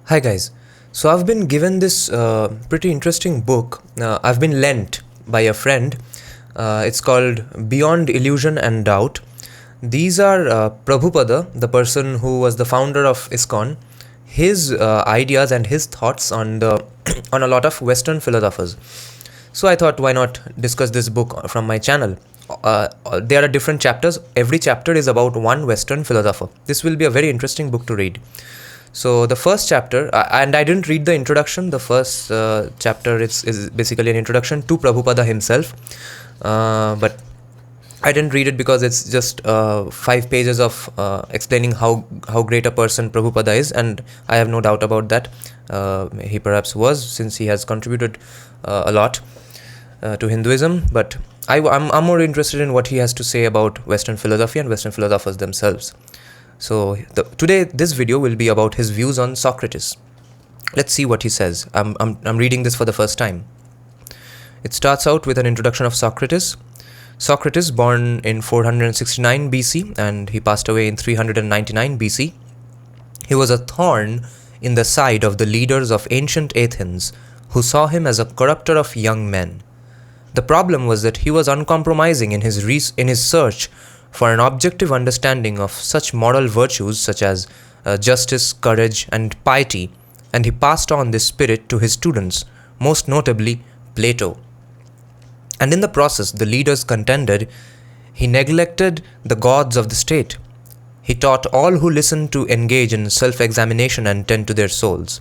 Hi guys. So I've been given this pretty interesting book. I've been lent by a friend. It's called Beyond Illusion and Doubt. These are Prabhupada, the person who was the founder of ISKCON, his ideas and his thoughts on the on a lot of Western philosophers. So I thought, why not discuss this book from my channel? There are different chapters. Every chapter is about one Western philosopher. This will be a very interesting book to read. So the first chapter, and I didn't read the introduction. The first chapter is basically an introduction to Prabhupada himself, but I didn't read it because it's just 5 pages of explaining how great a person Prabhupada is, and I have no doubt about that. He perhaps was, since he has contributed a lot to Hinduism, but I'm more interested in what he has to say about Western philosophy and Western philosophers themselves. So today this video will be about his views on Socrates. Let's see what he says. I'm reading this for the first time. It starts out with an introduction of Socrates. Socrates, born in 469 BC and he passed away in 399 BC. He was a thorn in the side of the leaders of ancient Athens, who saw him as a corrupter of young men. The problem was that he was uncompromising in his search for an objective understanding of such moral virtues such as justice, courage, and piety, and he passed on this spirit to his students, most notably Plato. And in the process, the leaders contended he neglected the gods of the state. He taught all who listened to engage in self-examination and tend to their souls.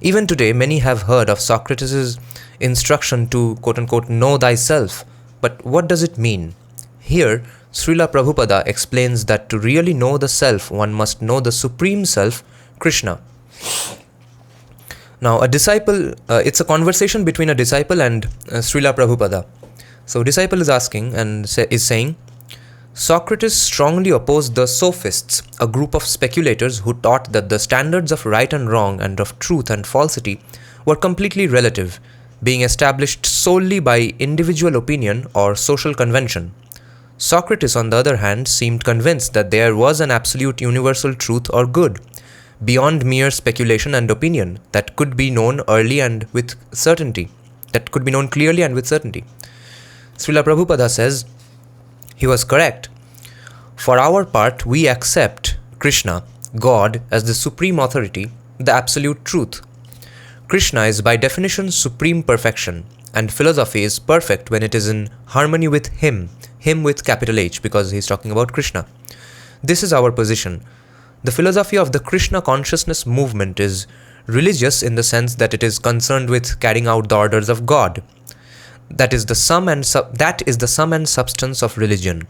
Even today, many have heard of Socrates' instruction to quote-unquote know thyself, but what does it mean? Here, Srila Prabhupada explains that to really know the self, one must know the Supreme Self, Krishna. Now, it's a conversation between a disciple and Srila Prabhupada. So, disciple is asking and is saying, Socrates strongly opposed the sophists, a group of speculators who taught that the standards of right and wrong and of truth and falsity were completely relative, being established solely by individual opinion or social convention. Socrates, on the other hand, seemed convinced that there was an absolute universal truth or good, beyond mere speculation and opinion, that could be known clearly and with certainty. Srila Prabhupada says, he was correct. For our part, we accept Krishna, God, as the supreme authority, the absolute truth. Krishna is by definition supreme perfection, and philosophy is perfect when it is in harmony with him with capital H, because he's talking about Krishna. This is our position. The philosophy of the Krishna consciousness movement is religious in the sense that it is concerned with carrying out the orders of God. That is the sum and substance of religion.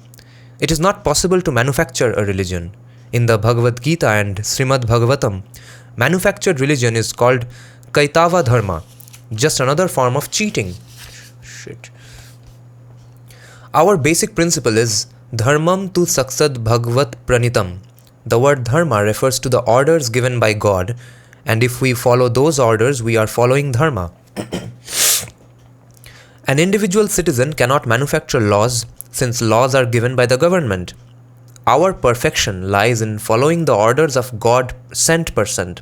It is not possible to manufacture a religion. In the Bhagavad Gita and Srimad Bhagavatam, manufactured religion is called Kaitava Dharma, just another form of cheating. Our basic principle is Dharmam tu saksad bhagvat pranitam. The word dharma refers to the orders given by God, and if we follow those orders, we are following dharma. An individual citizen cannot manufacture laws, since laws are given by the government. Our perfection lies in following the orders of God sent person.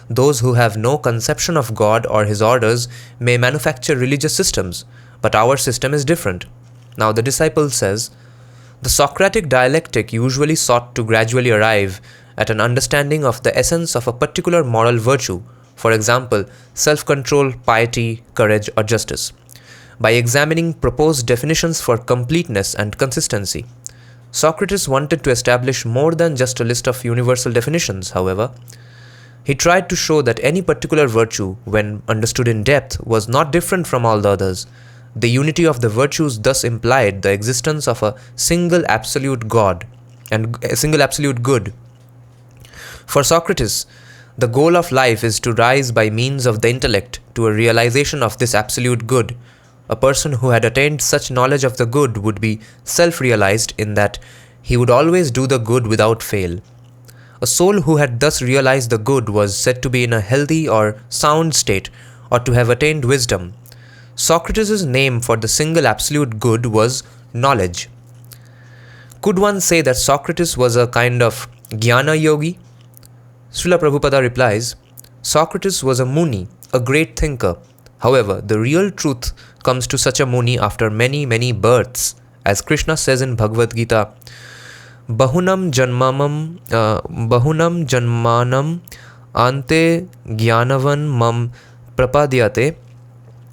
Those who have no conception of God or his orders may manufacture religious systems, but our system is different. Now the disciple says, the Socratic dialectic usually sought to gradually arrive at an understanding of the essence of a particular moral virtue, for example, self-control, piety, courage, or justice, by examining proposed definitions for completeness and consistency. Socrates wanted to establish more than just a list of universal definitions, however. He tried to show that any particular virtue, when understood in depth, was not different from all the others. The unity of the virtues thus implied the existence of a single absolute God and a single absolute good. For Socrates, the goal of life is to rise by means of the intellect to a realization of this absolute good. A person who had attained such knowledge of the good would be self-realized in that he would always do the good without fail. A soul who had thus realized the good was said to be in a healthy or sound state, or to have attained wisdom. Socrates' name for the single absolute good was knowledge. Could one say that Socrates was a kind of jnana yogi? Srila Prabhupada replies, Socrates was a Muni, a great thinker. However, the real truth comes to such a Muni after many, many births. As Krishna says in Bhagavad Gita, Bahunam Janmanam Ante Gyanavan Mam Prapadyate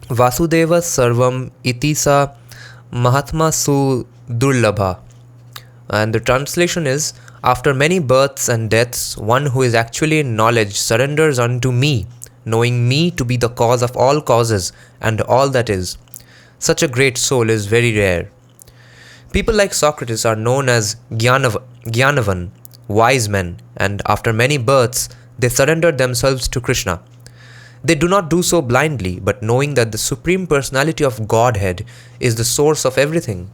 Vasudeva Sarvam Itisa Mahatma Su Durlabha. And the translation is, after many births and deaths, one who is actually in knowledge surrenders unto me, knowing me to be the cause of all causes and all that is. Such a great soul is very rare. People like Socrates are known as Gyanavan, wise men, and after many births, they surrendered themselves to Krishna. They do not do so blindly, but knowing that the Supreme Personality of Godhead is the source of everything.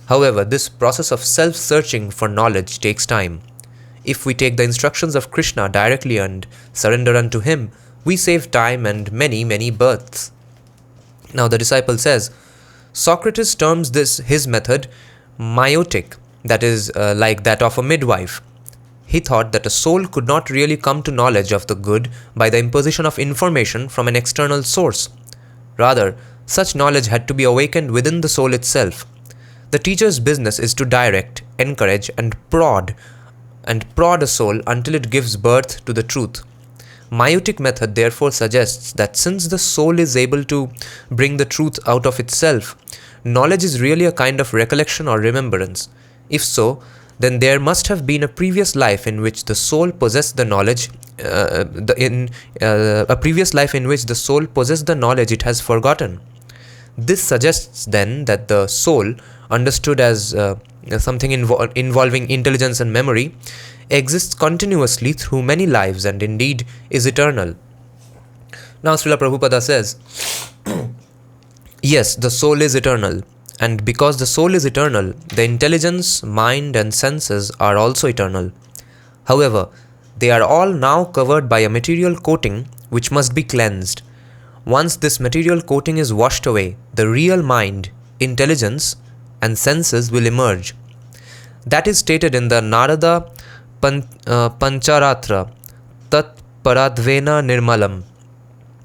However, this process of self-searching for knowledge takes time. If we take the instructions of Krishna directly and surrender unto him, we save time and many, many births. Now the disciple says, Socrates terms his method myotic, that is like that of a midwife. He thought that a soul could not really come to knowledge of the good by the imposition of information from an external source. Rather, such knowledge had to be awakened within the soul itself. The teacher's business is to direct, encourage, and prod a soul until it gives birth to the truth. Myotic method therefore suggests that since the soul is able to bring the truth out of itself, knowledge is really a kind of recollection or remembrance. If so, then there must have been a previous life in which the soul possessed the knowledge, a previous life in which the soul possessed the knowledge it has forgotten. This suggests then that the soul, understood as something involving intelligence and memory, exists continuously through many lives and indeed is eternal. Now Srila Prabhupada says, yes, the soul is eternal, and because the soul is eternal, the intelligence, mind and senses are also eternal. However, they are all now covered by a material coating which must be cleansed. Once this material coating is washed away, the real mind, intelligence and senses will emerge. That is stated in the Narada Pancharatra Tat Paradvena Nirmalam.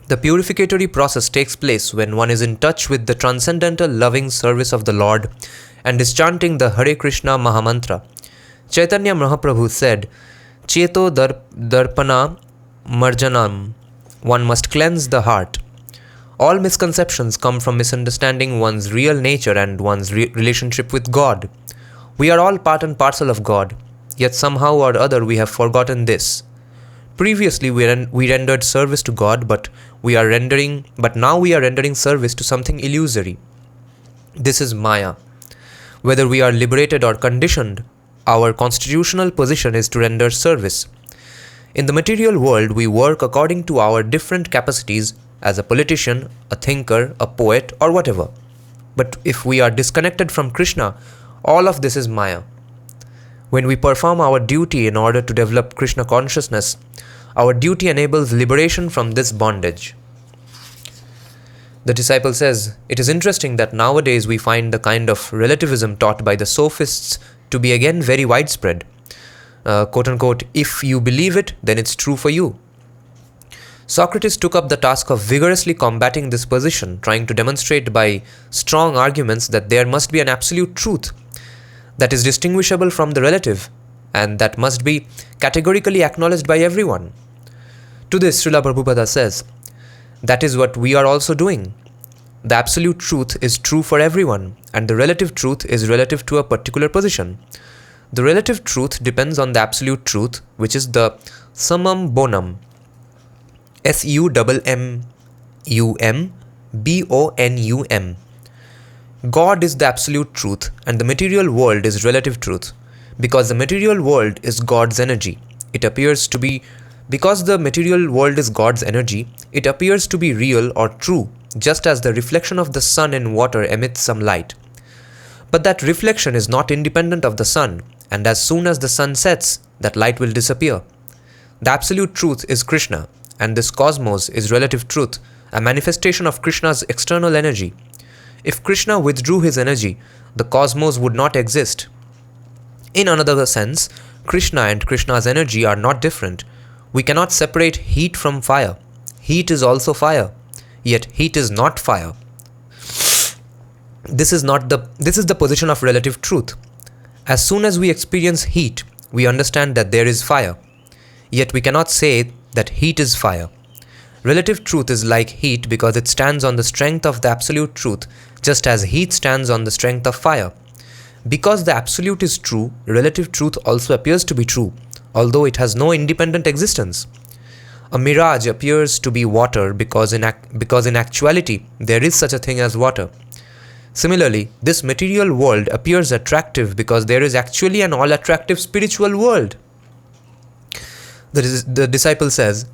The purificatory process takes place when one is in touch with the transcendental loving service of the Lord and is chanting the Hare Krishna Mahamantra. Chaitanya Mahaprabhu said, Cheto Darpana Marjanam. One must cleanse the heart. All misconceptions come from misunderstanding one's real nature and one's relationship with God. We are all part and parcel of God, yet somehow or other we have forgotten this. Previously we rendered service to God, but now we are rendering service to something illusory. This is Maya. Whether we are liberated or conditioned, our constitutional position is to render service. In the material world, we work according to our different capacities as a politician, a thinker, a poet, or whatever. But if we are disconnected from Krishna, all of this is Maya. When we perform our duty in order to develop Krishna consciousness, our duty enables liberation from this bondage. The disciple says, it is interesting that nowadays we find the kind of relativism taught by the sophists to be again very widespread. Quote unquote, if you believe it, then it's true for you. Socrates took up the task of vigorously combating this position, trying to demonstrate by strong arguments that there must be an absolute truth that is distinguishable from the relative and that must be categorically acknowledged by everyone. To this, Srila Prabhupada says, that is what we are also doing. The absolute truth is true for everyone, and the relative truth is relative to a particular position. The relative truth depends on the absolute truth, which is the summum bonum. SUMMUM God is the absolute truth, and the material world is relative truth. Because the material world is God's energy, because the material world is God's energy, it appears to be real or true, just as the reflection of the sun in water emits some light. But that reflection is not independent of the sun, and as soon as the sun sets, that light will disappear. The absolute truth is Krishna, and this cosmos is relative truth, a manifestation of Krishna's external energy. If Krishna withdrew his energy, the cosmos would not exist. In another sense, Krishna and Krishna's energy are not different. We cannot separate heat from fire. Heat is also fire, yet heat is not fire. This is the position of relative truth. As soon as we experience heat, we understand that there is fire. Yet we cannot say that heat is fire. Relative truth is like heat because it stands on the strength of the absolute truth, just as heat stands on the strength of fire. Because the absolute is true, relative truth also appears to be true, although it has no independent existence. A mirage appears to be water because in actuality there is such a thing as water. Similarly, this material world appears attractive because there is actually an all-attractive spiritual world. The disciple says,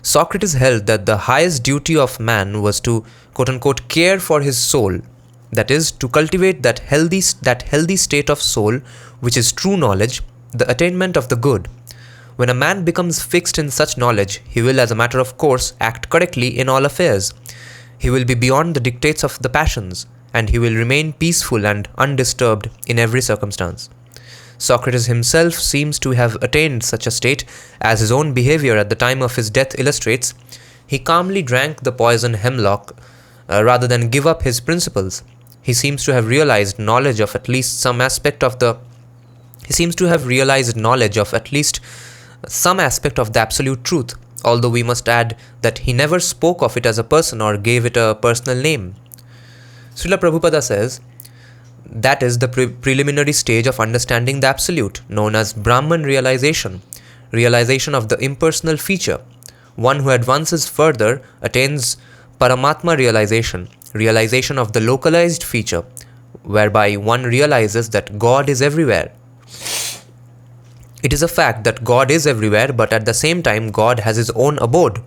Socrates held that the highest duty of man was to quote-unquote care for his soul, that is, to cultivate that healthy state of soul which is true knowledge, the attainment of the good. When a man becomes fixed in such knowledge, he will, as a matter of course, act correctly in all affairs. He will be beyond the dictates of the passions, and he will remain peaceful and undisturbed in every circumstance. Socrates himself seems to have attained such a state, as his own behavior at the time of his death illustrates. He calmly drank the poison hemlock rather than give up his principles. He seems to have realized knowledge of at least some aspect of the absolute truth, although we must add that he never spoke of it as a person or gave it a personal name. Srila Prabhupada says, that is the preliminary stage of understanding the absolute, known as Brahman realization of the impersonal feature. One who advances further attains Paramatma realization of the localized feature, whereby one realizes that God is everywhere. It is a fact that God is everywhere, but at the same time God has his own abode.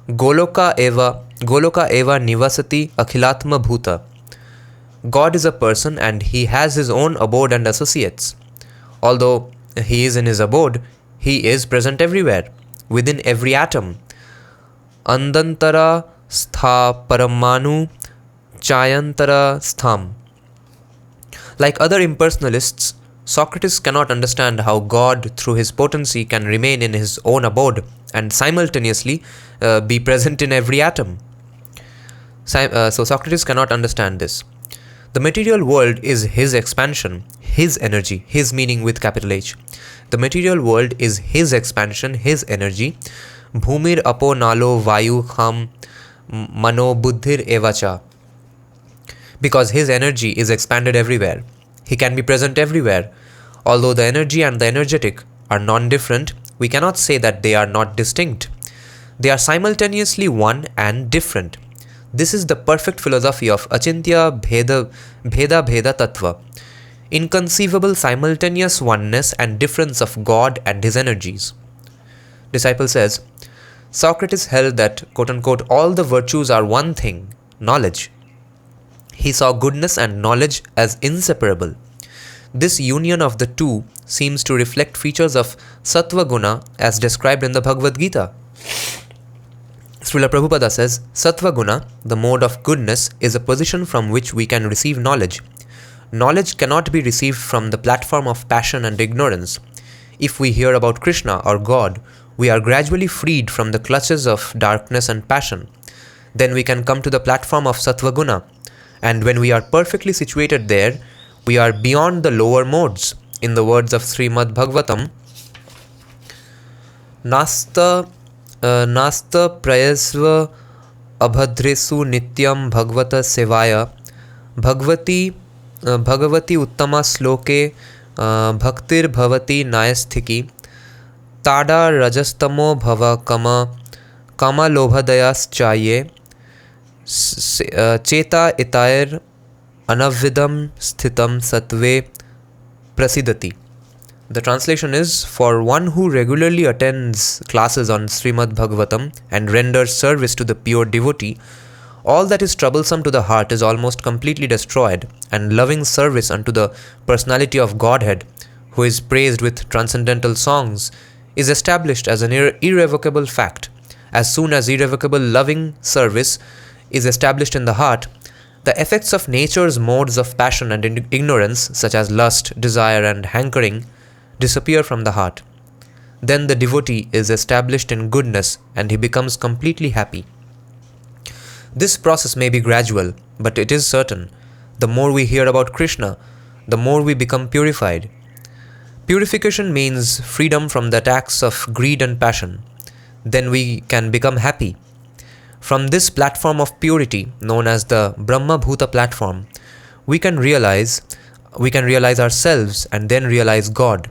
Goloka eva nivasati akhilatma bhuta. God is a person and he has his own abode and associates. Although he is in his abode, he is present everywhere, within every atom. Andantara stha paramanu chayantara stham. Like other impersonalists, Socrates cannot understand how God, through his potency, can remain in his own abode and simultaneously be present in every atom. So Socrates cannot understand this. The material world is his expansion, his energy, his meaning with capital H. The material world is his expansion, his energy. Bhumir apo nalo vayu kham mano buddhir evacha. Because his energy is expanded everywhere. He can be present everywhere. Although the energy and the energetic are non-different, we cannot say that they are not distinct. They are simultaneously one and different. This is the perfect philosophy of Achintya Bheda Tattva, inconceivable simultaneous oneness and difference of God and his energies. Disciple says, Socrates held that, quote-unquote, all the virtues are one thing, knowledge. He saw goodness and knowledge as inseparable. This union of the two seems to reflect features of Sattva Guna as described in the Bhagavad Gita. Srila Prabhupada says, Sattva Guna, the mode of goodness, is a position from which we can receive knowledge. Knowledge cannot be received from the platform of passion and ignorance. If we hear about Krishna or God, we are gradually freed from the clutches of darkness and passion. Then we can come to the platform of Sattva Guna. And when we are perfectly situated there, we are beyond the lower modes. In the words of Srimad Bhagavatam, Nasta prayasva abhadresu nityam bhagavata sevaya bhagavati uttama sloke bhaktir bhavati nayasthiki tada rajastamo bhava kama lobhadayas chaye cheta itayer anavvidam sthitam satve prasidati. The translation is, for one who regularly attends classes on Srimad Bhagavatam and renders service to the pure devotee, all that is troublesome to the heart is almost completely destroyed, and loving service unto the personality of Godhead, who is praised with transcendental songs, is established as an irrevocable fact. As soon as irrevocable loving service is established in the heart, the effects of nature's modes of passion and ignorance, such as lust, desire, and hankering, disappear from the heart. Then the devotee is established in goodness and he becomes completely happy. This process may be gradual, but it is certain. The more we hear about Krishna, the more we become purified. Purification means freedom from the attacks of greed and passion. Then we can become happy. From this platform of purity, known as the Brahma Bhuta platform, we can realize ourselves and then realize God.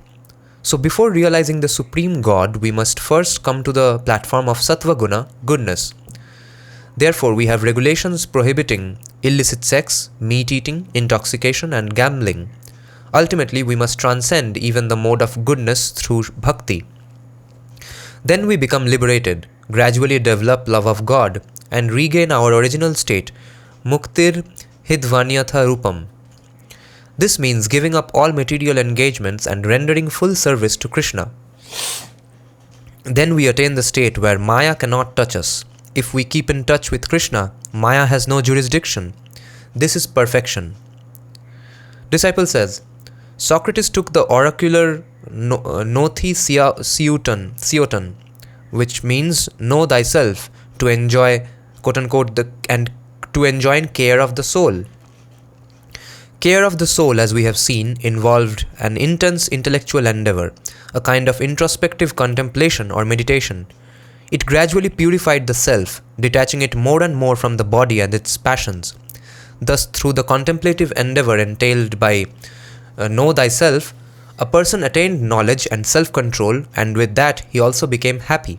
So before realizing the Supreme God, we must first come to the platform of Sattva Guna, goodness. Therefore, we have regulations prohibiting illicit sex, meat eating, intoxication, and gambling. Ultimately, we must transcend even the mode of goodness through bhakti. Then we become liberated, gradually develop love of God, and regain our original state, muktir hidvanyatha rupam. This means giving up all material engagements and rendering full service to Krishna. Then we attain the state where Maya cannot touch us. If we keep in touch with Krishna, Maya has no jurisdiction. This is perfection. Disciple says, Socrates took the oracular nothi sioton, which means know thyself, to enjoy, quote unquote, and to enjoin care of the soul. Care of the soul, as we have seen, involved an intense intellectual endeavor, a kind of introspective contemplation or meditation. It gradually purified the self, detaching it more and more from the body and its passions. Thus, through the contemplative endeavor entailed by know thyself, a person attained knowledge and self-control, and with that he also became happy.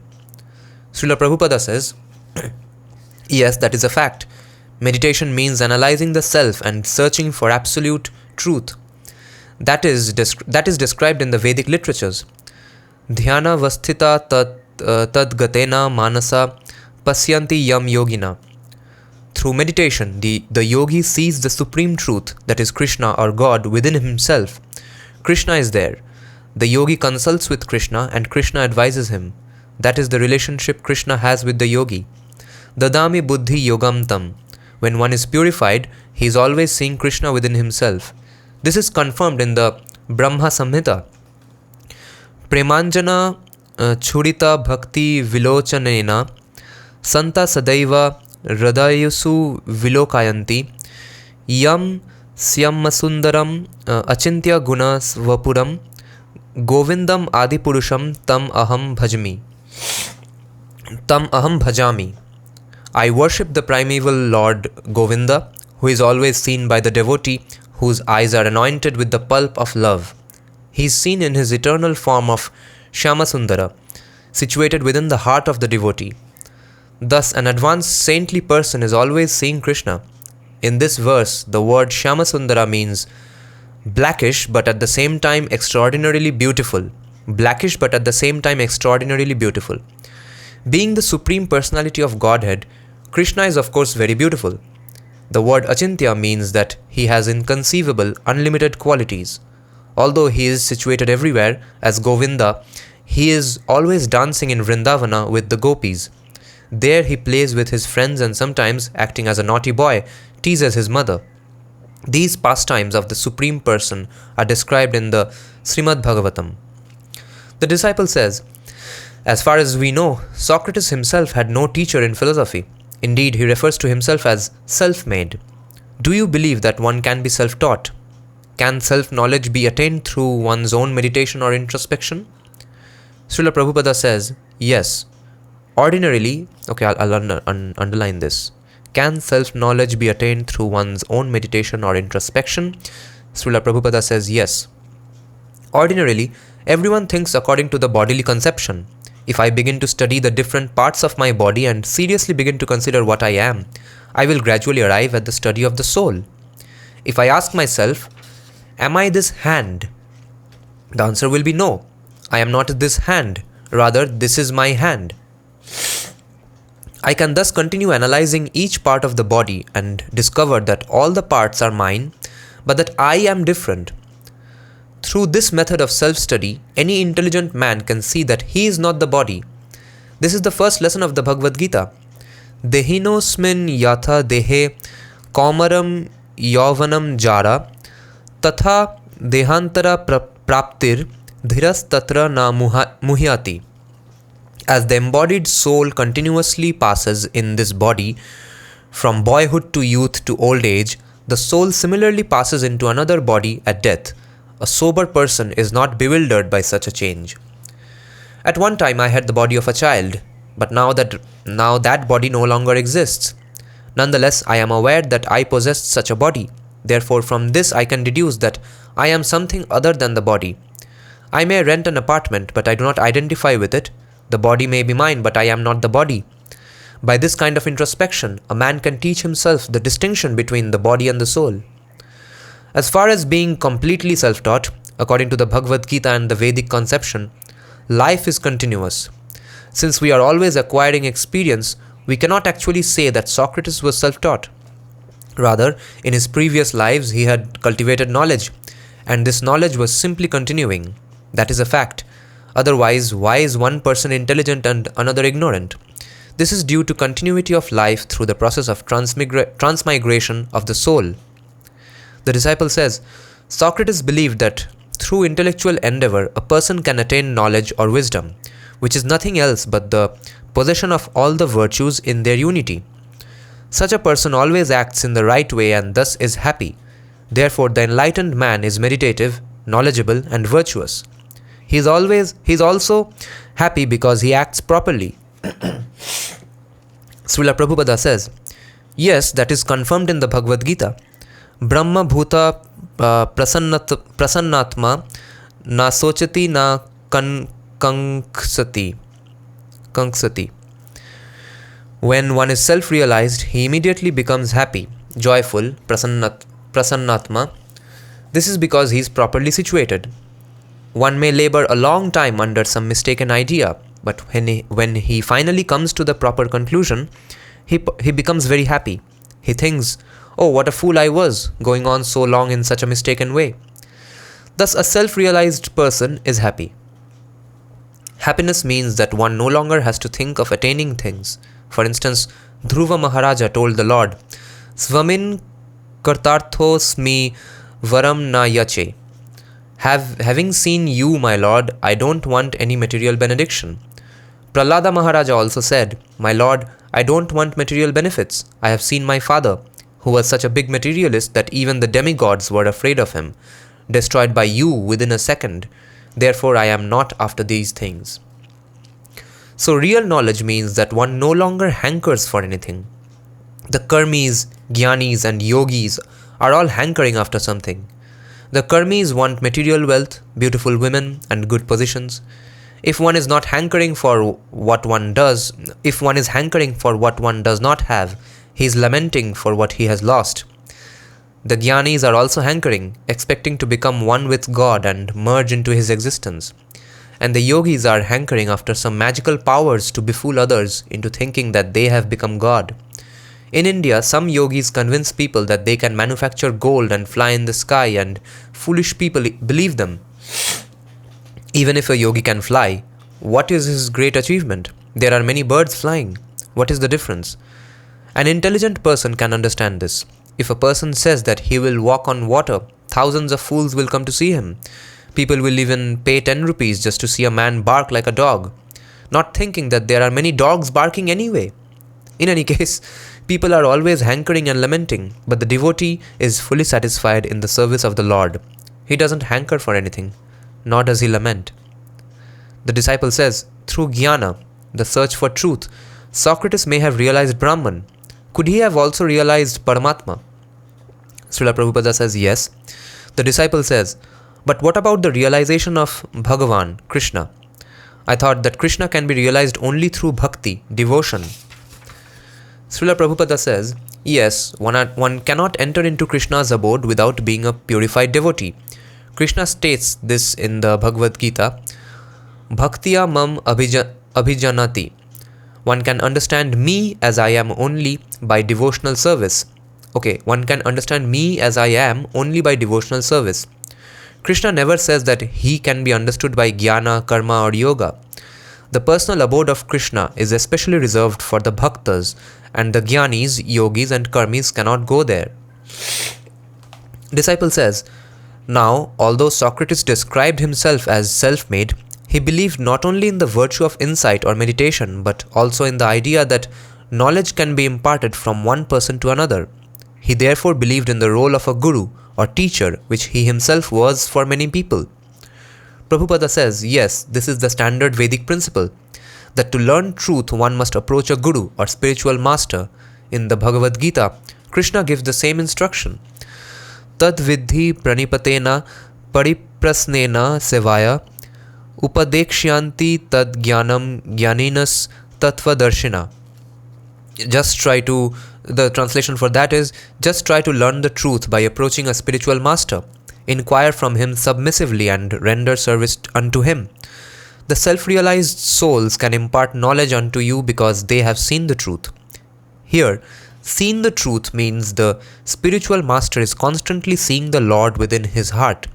Srila Prabhupada says, yes, that is a fact. Meditation means analyzing the self and searching for absolute truth. That is described in the Vedic literatures. Dhyana vasthita tadgatena manasa pasyanti yam yogina. Through meditation, the yogi sees the supreme truth, that is Krishna or God, within himself. Krishna is there. The yogi consults with Krishna and Krishna advises him. That is the relationship Krishna has with the yogi. Dadami buddhi yogam tam. When one is purified, he is always seeing Krishna within himself. This is confirmed in the Brahma Samhita. Premanjana churita bhakti vilochanena santa sadaiva radayusu vilokayanti yam syammasundaram achintya guna svapuram govindam adipurusham tam aham bhajami. I worship the primeval Lord Govinda, who is always seen by the devotee whose eyes are anointed with the pulp of love. He is seen in his eternal form of Shyamasundara, situated within the heart of the devotee. Thus, an advanced saintly person is always seeing Krishna. In this verse, the word Shyamasundara means blackish but at the same time extraordinarily beautiful. Blackish but at the same time extraordinarily beautiful. Being the Supreme Personality of Godhead, Krishna is of course very beautiful. The word Achintya means that he has inconceivable, unlimited qualities. Although he is situated everywhere as Govinda, he is always dancing in Vrindavana with the gopis. There he plays with his friends and sometimes, acting as a naughty boy, teases his mother. These pastimes of the Supreme Person are described in the Srimad Bhagavatam. The disciple says, as far as we know, Socrates himself had no teacher in philosophy. Indeed, he refers to himself as self-made. Do you believe that one can be self-taught? Can self-knowledge be attained through one's own meditation or introspection? Srila Prabhupada says, yes. Ordinarily, okay, I'll underline this. Can self-knowledge be attained through one's own meditation or introspection? Srila Prabhupada says, yes. Ordinarily, everyone thinks according to the bodily conception. If I begin to study the different parts of my body and seriously begin to consider what I am, I will gradually arrive at the study of the soul. If I ask myself, am I this hand? The answer will be no. I am not this hand. Rather, this is my hand. I can thus continue analyzing each part of the body and discover that all the parts are mine, but that I am different. Through this method of self-study, any intelligent man can see that he is not the body. This is the first lesson of the Bhagavad Gita. Dehinosmin yatha dehe kaumaram yauvanam jara tatha dehantara praptir dhiras tatra na muhyati. As the embodied soul continuously passes in this body from boyhood to youth to old age, the soul similarly passes into another body at death. A sober person is not bewildered by such a change. At one time I had the body of a child, but now that body no longer exists. Nonetheless, I am aware that I possessed such a body. Therefore, from this I can deduce that I am something other than the body. I may rent an apartment, but I do not identify with it. The body may be mine, but I am not the body. By this kind of introspection, a man can teach himself the distinction between the body and the soul. As far as being completely self-taught, according to the Bhagavad Gita and the Vedic conception, life is continuous. Since we are always acquiring experience, we cannot actually say that Socrates was self-taught. Rather, in his previous lives he had cultivated knowledge, and this knowledge was simply continuing. That is a fact. Otherwise, why is one person intelligent and another ignorant? This is due to continuity of life through the process of transmigration of the soul. The disciple says, Socrates believed that through intellectual endeavor a person can attain knowledge or wisdom, which is nothing else but the possession of all the virtues in their unity. Such a person always acts in the right way and thus is happy. Therefore, the enlightened man is meditative, knowledgeable, and virtuous. He is also happy because he acts properly. Srila Prabhupada says, yes, that is confirmed in the Bhagavad Gita. Brahma bhuta prasannatma na sochati na kanksati. When one is self-realized, he immediately becomes happy, joyful, prasannatma. This is because he is properly situated. One may labor a long time under some mistaken idea, but when he finally comes to the proper conclusion, he becomes very happy. He thinks, oh, what a fool I was, going on so long in such a mistaken way. Thus, a self-realized person is happy. Happiness means that one no longer has to think of attaining things. For instance, Dhruva Maharaja told the Lord, Svamin kartartho smi varam na yache. Having seen you, my Lord, I don't want any material benediction. Prahlada Maharaja also said, my Lord, I don't want material benefits. I have seen my father, who was such a big materialist that even the demigods were afraid of him, destroyed by you within a second. Therefore, I am not after these things. So real knowledge means that one no longer hankers for anything. The karmis, jnanis and yogis are all hankering after something. The karmis want material wealth, beautiful women and good positions. If one is hankering for what one does not have, he is lamenting for what he has lost. The jnanis are also hankering, expecting to become one with God and merge into his existence. And the yogis are hankering after some magical powers to befool others into thinking that they have become God. In India, some yogis convince people that they can manufacture gold and fly in the sky, and foolish people believe them. Even if a yogi can fly, what is his great achievement? There are many birds flying. What is the difference? An intelligent person can understand this. If a person says that he will walk on water, thousands of fools will come to see him. People will even pay 10 rupees just to see a man bark like a dog, not thinking that there are many dogs barking anyway. In any case, people are always hankering and lamenting, but the devotee is fully satisfied in the service of the Lord. He doesn't hanker for anything, nor does he lament. The disciple says, through jnana, the search for truth, Socrates may have realized Brahman. Could he have also realized Paramatma? Srila Prabhupada says, yes. The disciple says, but what about the realization of Bhagavan, Krishna? I thought that Krishna can be realized only through bhakti, devotion. Srila Prabhupada says, yes, one cannot enter into Krishna's abode without being a purified devotee. Krishna states this in the Bhagavad Gita, Bhaktiya mam abhijanati. One can understand me as I am only by devotional service. One can understand me as I am only by devotional service. Krishna never says that he can be understood by jnana, karma or yoga. The personal abode of Krishna is especially reserved for the bhaktas, and the jnanis, yogis and karmis cannot go there. Disciple says, Now, although Socrates described himself as self-made, he believed not only in the virtue of insight or meditation, but also in the idea that knowledge can be imparted from one person to another. He therefore believed in the role of a guru or teacher, which he himself was for many people. Prabhupada says, yes, this is the standard Vedic principle, that to learn truth one must approach a guru or spiritual master. In the Bhagavad Gita, Krishna gives the same instruction. Tad vidhi pranipatena pariprasnena sevaya upadekshyanti tad jnanam jnaninas tattvadarshina. The translation for that is, just try to learn the truth by approaching a spiritual master. Inquire from him submissively and render service unto him. The self-realized souls can impart knowledge unto you because they have seen the truth. Here, seen the truth means the spiritual master is constantly seeing the Lord within his heart.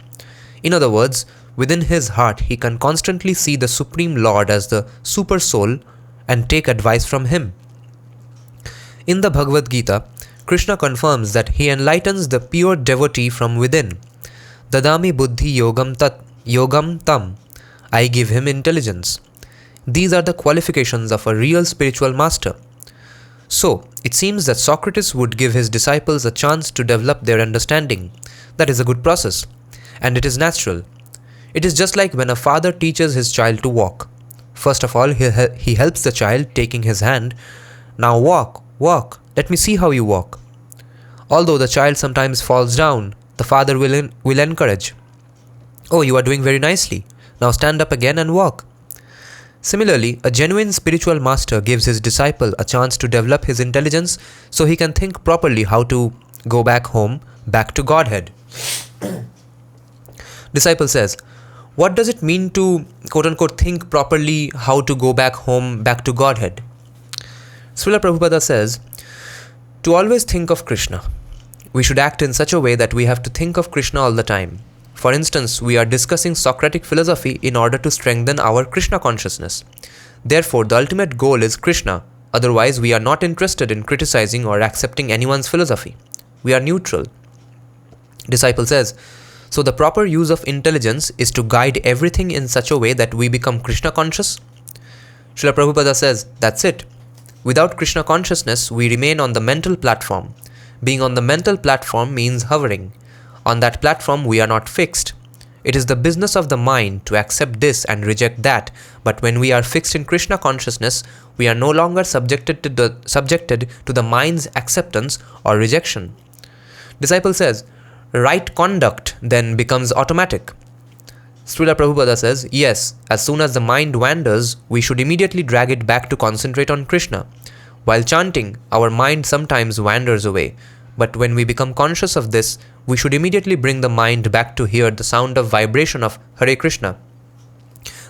In other words, within his heart he can constantly see the Supreme Lord as the super soul and take advice from him. In the Bhagavad Gita, Krishna confirms that he enlightens the pure devotee from within. Dadami buddhi yogam tam. I give him intelligence. These are the qualifications of a real spiritual master. So, it seems that Socrates would give his disciples a chance to develop their understanding. That is a good process. And it is natural. It is just like when a father teaches his child to walk. First of all, he helps the child, taking his hand. Now walk, let me see how you walk. Although the child sometimes falls down, the father will encourage. Oh, you are doing very nicely. Now stand up again and walk. Similarly, a genuine spiritual master gives his disciple a chance to develop his intelligence so he can think properly how to go back home, back to Godhead. Disciple says, what does it mean to quote-unquote think properly how to go back home, back to Godhead? Srila Prabhupada says, to always think of Krishna. We should act in such a way that we have to think of Krishna all the time. For instance, we are discussing Socratic philosophy in order to strengthen our Krishna consciousness. Therefore, the ultimate goal is Krishna. Otherwise, we are not interested in criticizing or accepting anyone's philosophy. We are neutral. Disciple says, so the proper use of intelligence is to guide everything in such a way that we become Krishna conscious? Srila Prabhupada says, that's it. Without Krishna consciousness, we remain on the mental platform. Being on the mental platform means hovering. On that platform, we are not fixed. It is the business of the mind to accept this and reject that, but when we are fixed in Krishna consciousness, we are no longer subjected to the mind's acceptance or rejection. Disciple says, right conduct then becomes automatic. Srila Prabhupada says, yes, as soon as the mind wanders, we should immediately drag it back to concentrate on Krishna. While chanting, our mind sometimes wanders away, but when we become conscious of this, we should immediately bring the mind back to hear the sound of vibration of Hare Krishna.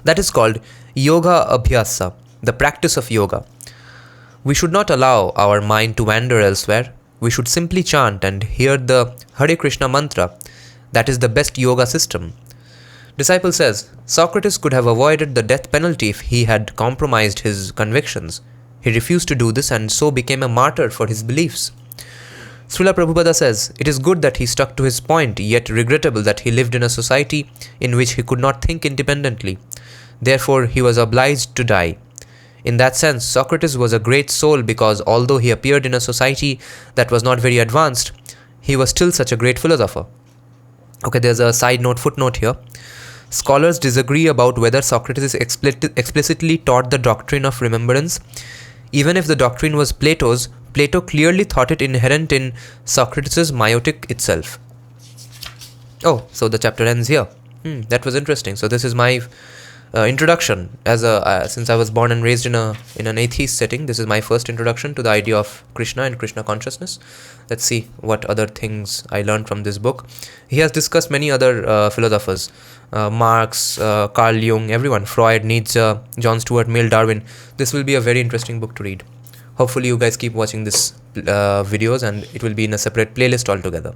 That is called yoga abhyasa, the practice of yoga. We should not allow our mind to wander elsewhere. We should simply chant and hear the Hare Krishna mantra. That is the best yoga system. Disciple says, Socrates could have avoided the death penalty if he had compromised his convictions. He refused to do this and so became a martyr for his beliefs. Srila Prabhupada says, it is good that he stuck to his point, yet regrettable that he lived in a society in which he could not think independently. Therefore, he was obliged to die. In that sense, Socrates was a great soul because although he appeared in a society that was not very advanced, he was still such a great philosopher. Okay, there's a side note, footnote here. Scholars disagree about whether Socrates explicitly taught the doctrine of remembrance. Even if the doctrine was Plato's, Plato clearly thought it inherent in Socrates' Myotic itself. Oh, so the chapter ends here. That was interesting. So this is my introduction. Since I was born and raised in an atheist setting, this is my first introduction to the idea of Krishna and Krishna consciousness. Let's see what other things I learned from this book. He has discussed many other philosophers. Marx, Carl Jung, everyone, Freud, Nietzsche, John Stuart Mill, Darwin. This will be a very interesting book to read. Hopefully you guys keep watching this videos and it will be in a separate playlist altogether.